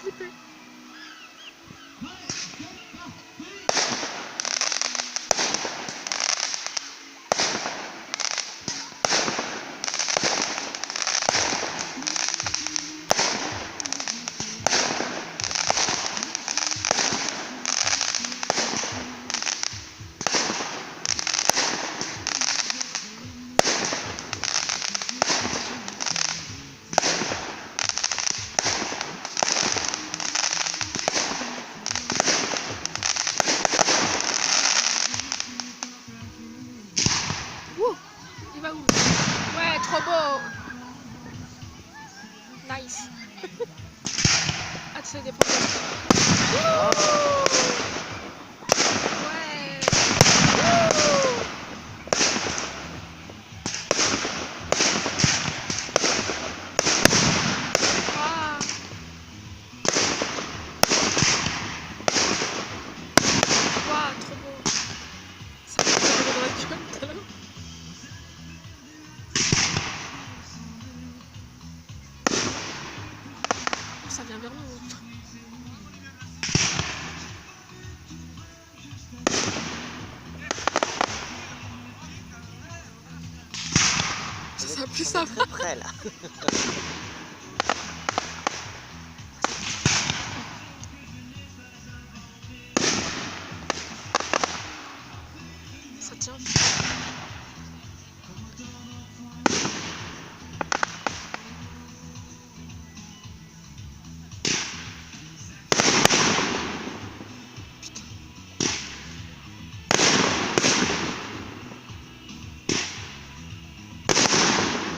flippé. Il va où? Ouais, trop beau. Nice. Ah, tu sais des problèmes. Ouais. Ah. Waouh, trop beau. Ça m'a fait dans la gueule tout à l'heure. Ça vient vers nous. Ça plus ça va. Très près là.